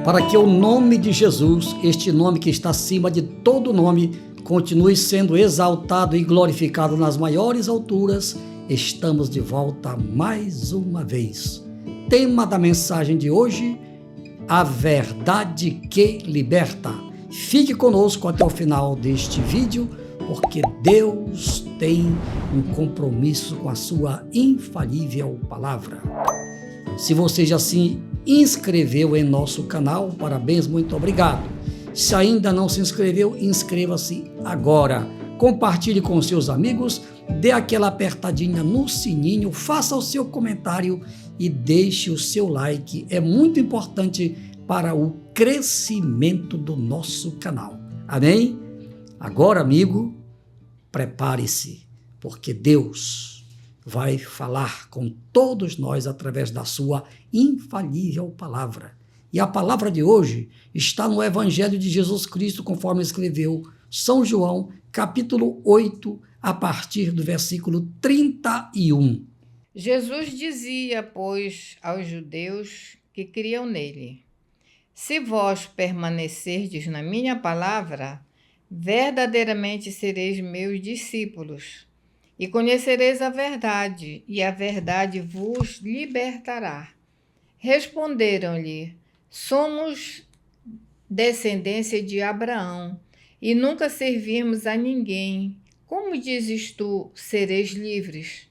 para que o nome de Jesus, este nome que está acima de todo nome, continue sendo exaltado e glorificado nas maiores alturas. Estamos de volta mais uma vez. Tema da mensagem de hoje: a verdade que liberta. Fique conosco até o final deste vídeo, porque Deus tem um compromisso com a sua infalível palavra. Se você já se inscreveu em nosso canal, parabéns, muito obrigado. Se ainda não se inscreveu, inscreva-se agora. Compartilhe com seus amigos, dê aquela apertadinha no sininho, faça o seu comentário e deixe o seu like. É muito importante para o crescimento do nosso canal. Amém? Agora, amigo, prepare-se, porque Deus vai falar com todos nós através da sua infalível palavra. E a palavra de hoje está no Evangelho de Jesus Cristo, conforme escreveu São João, capítulo 8, a partir do versículo 31. Jesus dizia, pois, aos judeus que criam nele: se vós permanecerdes na minha palavra, verdadeiramente sereis meus discípulos, e conhecereis a verdade, e a verdade vos libertará. Responderam-lhe: somos descendência de Abraão, e nunca servimos a ninguém. Como dizes tu, sereis livres?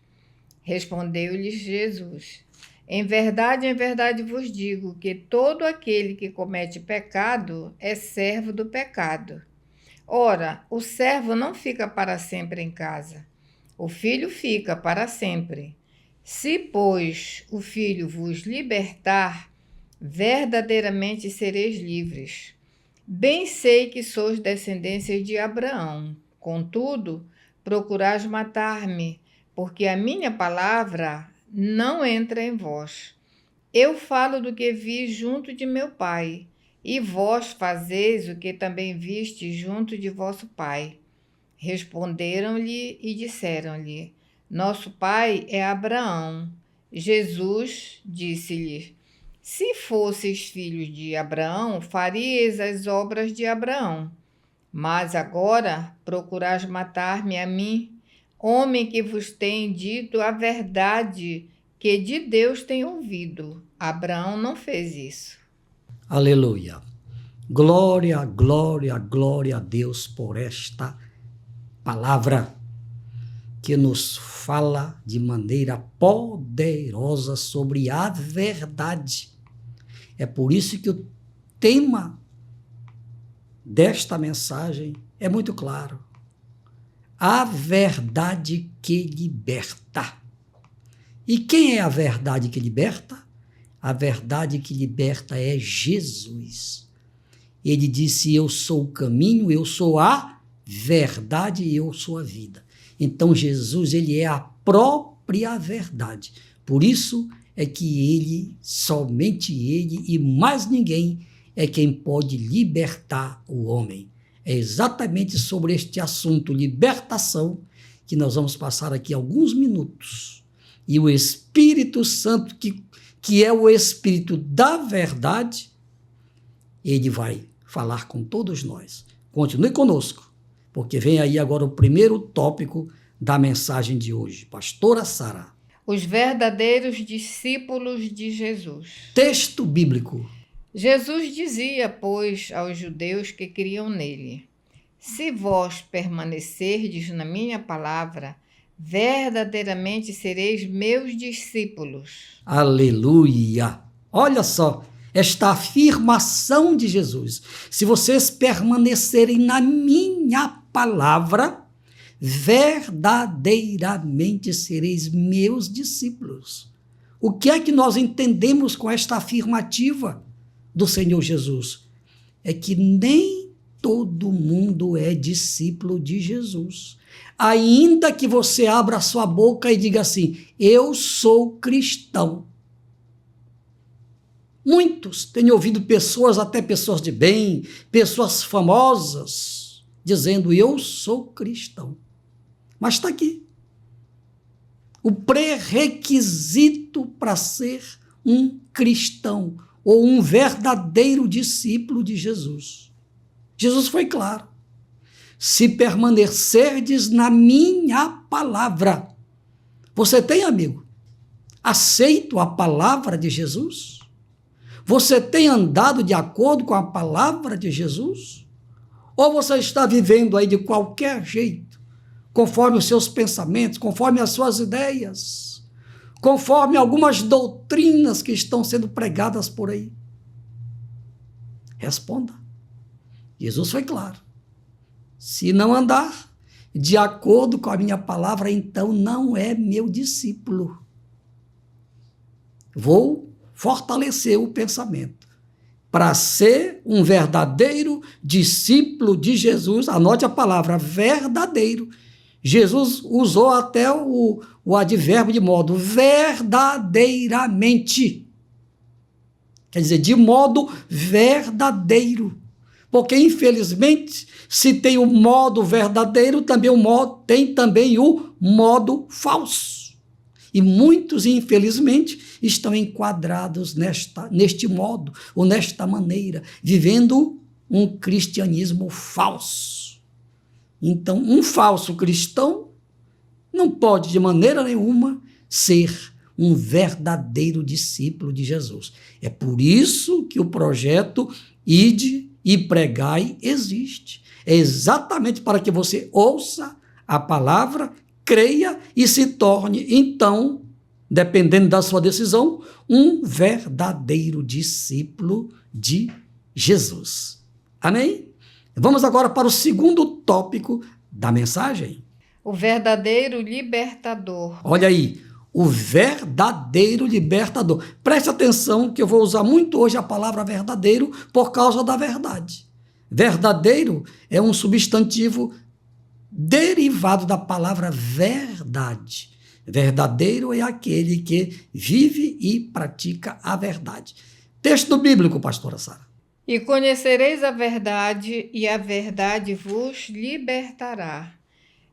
Respondeu-lhes Jesus: em verdade vos digo que todo aquele que comete pecado é servo do pecado. Ora, o servo não fica para sempre em casa, o filho fica para sempre. Se, pois, o filho vos libertar, verdadeiramente sereis livres. Bem sei que sois descendência de Abraão, contudo, procurais matar-me, porque a minha palavra não entra em vós. Eu falo do que vi junto de meu pai, e vós fazeis o que também viste junto de vosso pai. Responderam-lhe e disseram-lhe: nosso pai é Abraão. Jesus disse-lhes: se fosseis filhos de Abraão, faríeis as obras de Abraão. Mas agora procurais matar-me a mim, homem que vos tem dito a verdade que de Deus tem ouvido. Abraão não fez isso. Aleluia. Glória, glória, glória a Deus por esta palavra que nos fala de maneira poderosa sobre a verdade. É por isso que o tema desta mensagem é muito claro: a verdade que liberta. E quem é a verdade que liberta? A verdade que liberta é Jesus. Ele disse: eu sou o caminho, eu sou a verdade e eu sou a vida. Então Jesus, ele é a própria verdade. Por isso é que ele, somente ele e mais ninguém é quem pode libertar o homem. É exatamente sobre este assunto, libertação, que nós vamos passar aqui alguns minutos. E o Espírito Santo, que é o Espírito da verdade, ele vai falar com todos nós. Continue conosco, porque vem aí agora o primeiro tópico da mensagem de hoje. Pastora Sara. Os verdadeiros discípulos de Jesus. Texto bíblico. Jesus dizia, pois, aos judeus que criam nele: se vós permanecerdes na minha palavra, verdadeiramente sereis meus discípulos. Aleluia! Olha só esta afirmação de Jesus: se vocês permanecerem na minha palavra, verdadeiramente sereis meus discípulos. O que é que nós entendemos com esta afirmativa do Senhor Jesus? É que nem todo mundo é discípulo de Jesus. Ainda que você abra a sua boca e diga assim: eu sou cristão. Muitos têm ouvido pessoas, até pessoas de bem, pessoas famosas, dizendo: eu sou cristão. Mas está aqui. O pré-requisito para ser um cristão, ou um verdadeiro discípulo de Jesus. Jesus foi claro. Se permanecerdes na minha palavra. Você tem, amigo, aceito a palavra de Jesus? Você tem andado de acordo com a palavra de Jesus? Ou você está vivendo aí de qualquer jeito, conforme os seus pensamentos, conforme as suas ideias, conforme algumas doutrinas que estão sendo pregadas por aí? Responda. Jesus foi claro. Se não andar de acordo com a minha palavra, então não é meu discípulo. Vou fortalecer o pensamento. Para ser um verdadeiro discípulo de Jesus, anote a palavra verdadeiro. Jesus usou até o advérbio de modo verdadeiramente. Quer dizer, de modo verdadeiro. Porque, infelizmente, se tem o modo verdadeiro, tem também o modo falso. E muitos, infelizmente, estão enquadrados neste modo, ou nesta maneira, vivendo um cristianismo falso. Então, um falso cristão não pode, de maneira nenhuma, ser um verdadeiro discípulo de Jesus. É por isso que o projeto Ide e Pregai existe. É exatamente para que você ouça a palavra, creia e se torne, então, dependendo da sua decisão, um verdadeiro discípulo de Jesus. Amém? Vamos agora para o segundo tópico da mensagem. O verdadeiro libertador. Olha aí, o verdadeiro libertador. Preste atenção que eu vou usar muito hoje a palavra verdadeiro por causa da verdade. Verdadeiro é um substantivo derivado da palavra verdade. Verdadeiro é aquele que vive e pratica a verdade. Texto bíblico, pastora Sara. E conhecereis a verdade, e a verdade vos libertará.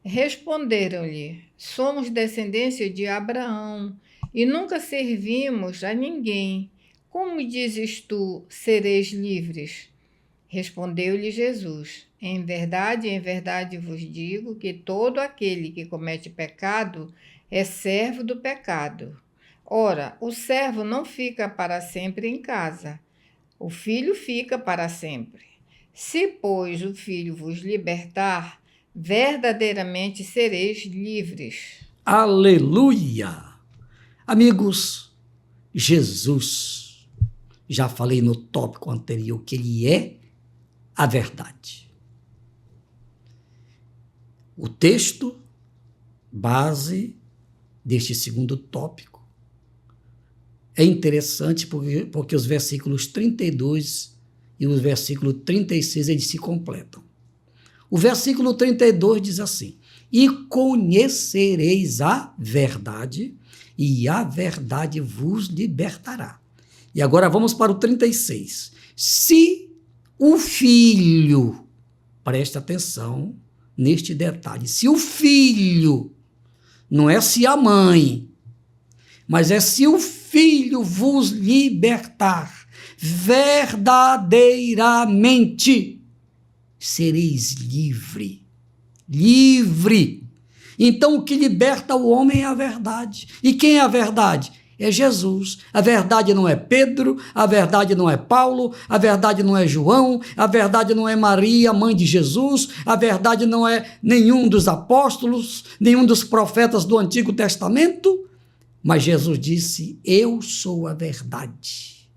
Responderam-lhe: somos descendência de Abraão, e nunca servimos a ninguém. Como dizes tu, sereis livres? Respondeu-lhe Jesus: em verdade vos digo que todo aquele que comete pecado é servo do pecado. Ora, o servo não fica para sempre em casa, o filho fica para sempre. Se, pois, o filho vos libertar, verdadeiramente sereis livres. Aleluia! Amigos, Jesus, já falei no tópico anterior que ele é a verdade. O texto base deste segundo tópico é interessante porque os versículos 32 e os versículos 36 eles se completam. O versículo 32 diz assim: e conhecereis a verdade, e a verdade vos libertará. E agora vamos para o 36. Se o filho, preste atenção neste detalhe, se o filho, não é se a mãe, mas é se o filho vos libertar, verdadeiramente sereis livre. Livre. Então, o que liberta o homem é a verdade. E quem é a verdade? É Jesus. A verdade não é Pedro, a verdade não é Paulo, a verdade não é João, a verdade não é Maria, mãe de Jesus, a verdade não é nenhum dos apóstolos, nenhum dos profetas do Antigo Testamento, mas Jesus disse: eu sou a verdade.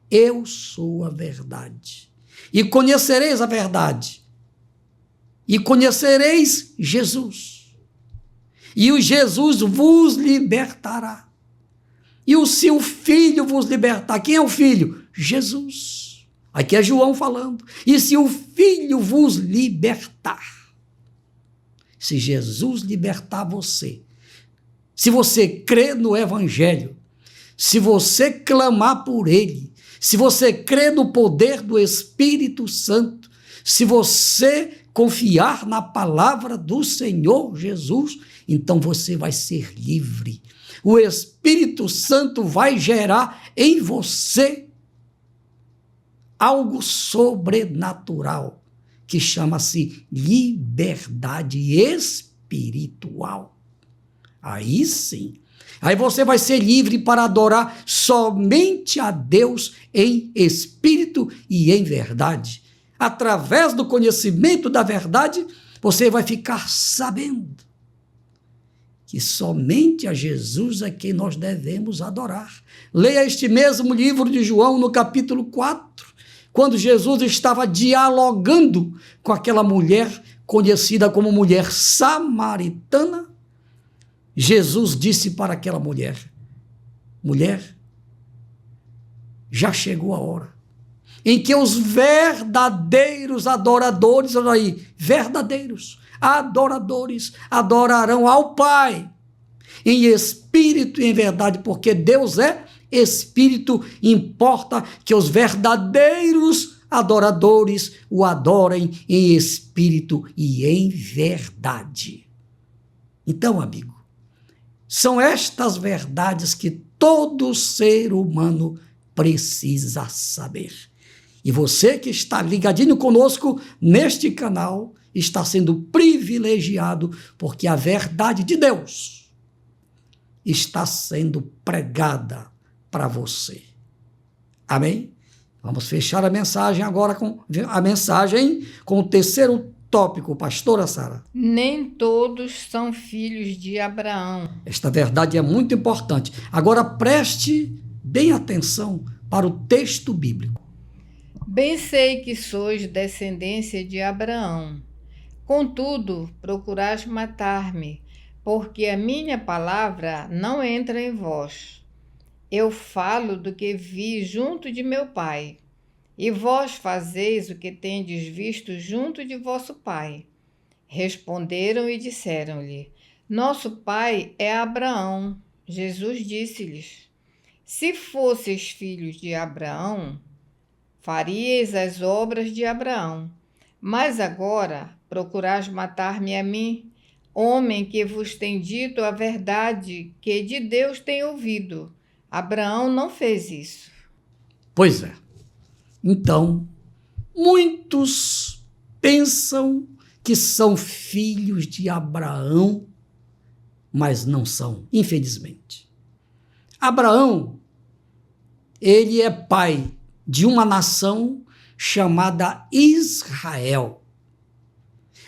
Eu sou a verdade. E conhecereis a verdade. E conhecereis Jesus. E o Jesus vos libertará. E o seu filho vos libertar. Quem é o filho? Jesus. Aqui é João falando. E se o filho vos libertar, se Jesus libertar você, se você crer no Evangelho, se você clamar por ele, se você crer no poder do Espírito Santo, se você confiar na palavra do Senhor Jesus, então você vai ser livre. O Espírito Santo vai gerar em você algo sobrenatural, que chama-se liberdade espiritual. Aí sim. Aí você vai ser livre para adorar somente a Deus em espírito e em verdade. Através do conhecimento da verdade, você vai ficar sabendo que somente a Jesus é quem nós devemos adorar. Leia este mesmo livro de João no capítulo 4, quando Jesus estava dialogando com aquela mulher conhecida como mulher samaritana. Jesus disse para aquela mulher: mulher, já chegou a hora em que os verdadeiros adoradores, olha aí, verdadeiros adoradores adorarão ao Pai em espírito e em verdade, porque Deus é espírito. Importa que os verdadeiros adoradores o adorem em espírito e em verdade. Então, amigo, são estas verdades que todo ser humano precisa saber. E você que está ligadinho conosco neste canal está sendo privilegiado, porque a verdade de Deus está sendo pregada para você. Amém? Vamos fechar a mensagem agora com o terceiro tópico, pastora Sara. Nem todos são filhos de Abraão. Esta verdade é muito importante. Agora preste bem atenção para o texto bíblico. Bem sei que sois descendência de Abraão. Contudo, procurais matar-me, porque a minha palavra não entra em vós. Eu falo do que vi junto de meu pai, e vós fazeis o que tendes visto junto de vosso pai. Responderam e disseram-lhe: nosso pai é Abraão. Jesus disse-lhes: se fosseis filhos de Abraão, faríeis as obras de Abraão. Mas agora procurais matar-me a mim, homem que vos tem dito a verdade que de Deus tem ouvido. Abraão não fez isso. Pois é. Então, muitos pensam que são filhos de Abraão, mas não são, infelizmente. Abraão, ele é pai de uma nação chamada Israel.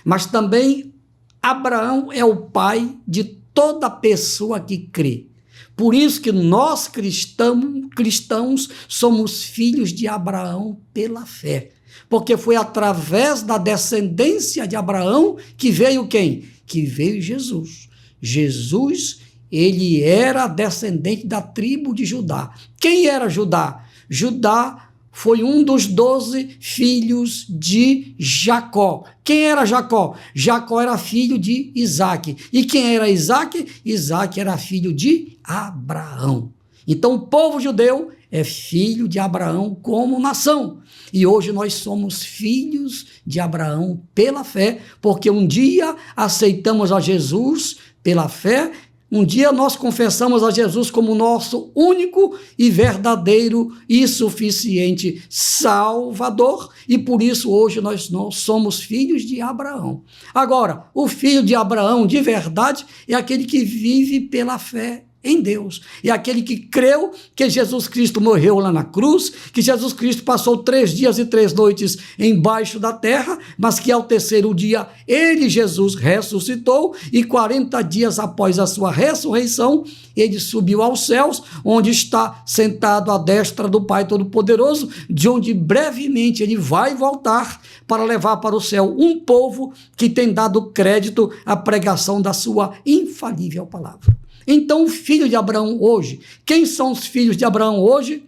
Mas também Abraão é o pai de toda pessoa que crê. Por isso que nós cristãos somos filhos de Abraão pela fé. Porque foi através da descendência de Abraão que veio quem? Que veio Jesus. Jesus, ele era descendente da tribo de Judá. Quem era Judá? Judá foi um dos 12 filhos de Jacó. Quem era Jacó? Jacó era filho de Isaac. E quem era Isaac? Isaac era filho de Abraão. Então o povo judeu é filho de Abraão como nação. E hoje nós somos filhos de Abraão pela fé, porque um dia aceitamos a Jesus pela fé. Um dia nós confessamos a Jesus como nosso único e verdadeiro e suficiente Salvador, e por isso hoje nós somos filhos de Abraão. Agora, o filho de Abraão de verdade é aquele que vive pela fé em Deus. É aquele que creu que Jesus Cristo morreu lá na cruz, que Jesus Cristo passou 3 dias e 3 noites embaixo da terra, mas que ao terceiro dia ele, Jesus, ressuscitou, e 40 dias após a sua ressurreição, ele subiu aos céus, onde está sentado à destra do Pai Todo-Poderoso, de onde brevemente ele vai voltar para levar para o céu um povo que tem dado crédito à pregação da sua infalível palavra. Então, o filho de Abraão hoje, quem são os filhos de Abraão hoje?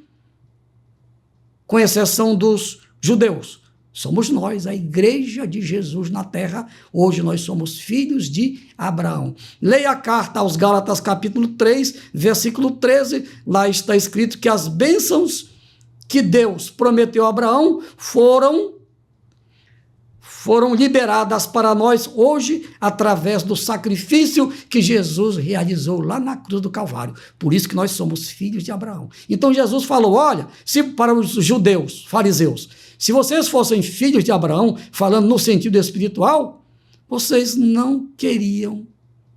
Com exceção dos judeus, somos nós, a igreja de Jesus na terra. Hoje nós somos filhos de Abraão. Leia a carta aos Gálatas, capítulo 3, versículo 13, lá está escrito que as bênçãos que Deus prometeu a Abraão foram liberadas para nós hoje através do sacrifício que Jesus realizou lá na cruz do Calvário. Por isso que nós somos filhos de Abraão. Então Jesus falou, olha, se para os judeus, fariseus, se vocês fossem filhos de Abraão, falando no sentido espiritual, vocês não queriam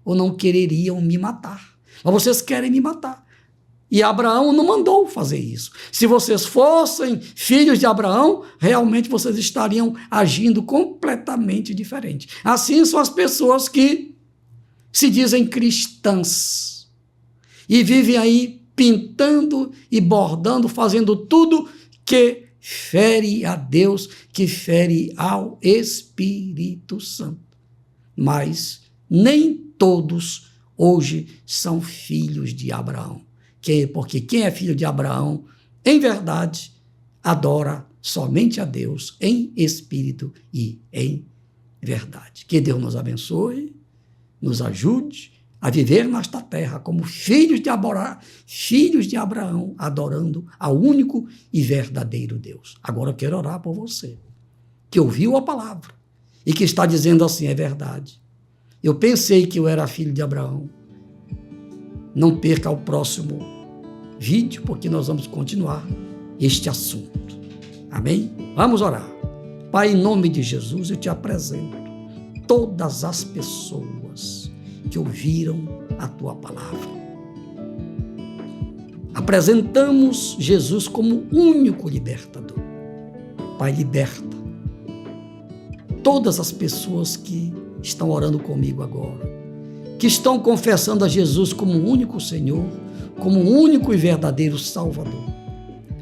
ou não quereriam me matar. Mas vocês querem me matar. E Abraão não mandou fazer isso. Se vocês fossem filhos de Abraão, realmente vocês estariam agindo completamente diferente. Assim são as pessoas que se dizem cristãs e vivem aí pintando e bordando, fazendo tudo que fere a Deus, que fere ao Espírito Santo. Mas nem todos hoje são filhos de Abraão. Porque quem é filho de Abraão, em verdade, adora somente a Deus em espírito e em verdade. Que Deus nos abençoe, nos ajude a viver nesta terra como filhos de Abraão, adorando ao único e verdadeiro Deus. Agora eu quero orar por você, que ouviu a palavra e que está dizendo assim, é verdade. Eu pensei que eu era filho de Abraão. Não perca o próximo vídeo, porque nós vamos continuar este assunto. Amém? Vamos orar. Pai, em nome de Jesus, eu te apresento todas as pessoas que ouviram a tua palavra. Apresentamos Jesus como único libertador. Pai, liberta todas as pessoas que estão orando comigo agora, que estão confessando a Jesus como o único Senhor, como o único e verdadeiro Salvador.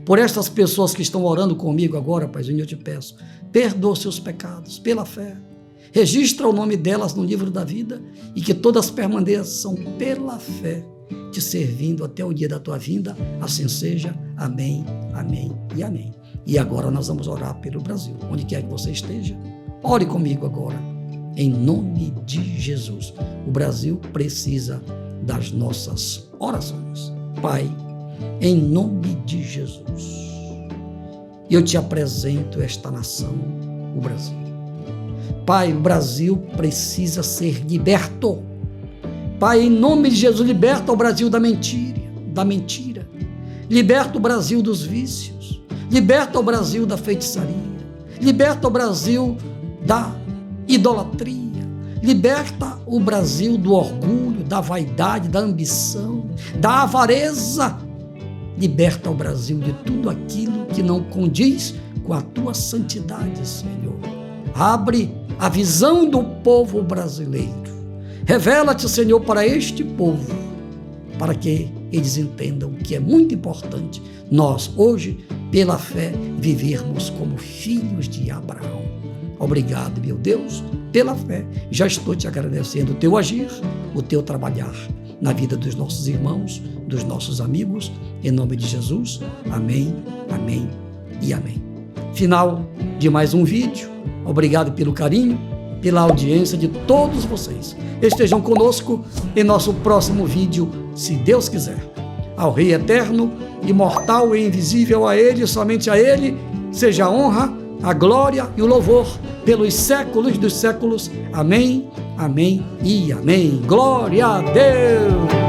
Por estas pessoas que estão orando comigo agora, Paizinho, eu te peço, perdoa seus pecados pela fé, registra o nome delas no livro da vida e que todas permaneçam pela fé, te servindo até o dia da tua vinda, assim seja. Amém, amém e amém. E agora nós vamos orar pelo Brasil, onde quer que você esteja, ore comigo agora, em nome de Jesus. O Brasil precisa das nossas orações. Pai, em nome de Jesus, eu te apresento esta nação, o Brasil. Pai, o Brasil precisa ser liberto. Pai, em nome de Jesus, liberta o Brasil da mentira. Liberta o Brasil dos vícios. Liberta o Brasil da feitiçaria. Liberta o Brasil da idolatria. Liberta o Brasil do orgulho, da vaidade, da ambição, da avareza. Liberta o Brasil de tudo aquilo que não condiz com a tua santidade, Senhor. Abre a visão do povo brasileiro. Revela-te, Senhor, para este povo, para que eles entendam que é muito importante nós, hoje, pela fé, vivermos como filhos de Abraão. Obrigado, meu Deus, pela fé. Já estou te agradecendo o teu agir, o teu trabalhar na vida dos nossos irmãos, dos nossos amigos. Em nome de Jesus. Amém, amém e amém. Final de mais um vídeo. Obrigado pelo carinho, pela audiência de todos vocês. Estejam conosco em nosso próximo vídeo, se Deus quiser. Ao Rei eterno, imortal e invisível, a Ele, somente a Ele, seja a honra, a glória e o louvor pelos séculos dos séculos. Amém, amém e amém. Glória a Deus!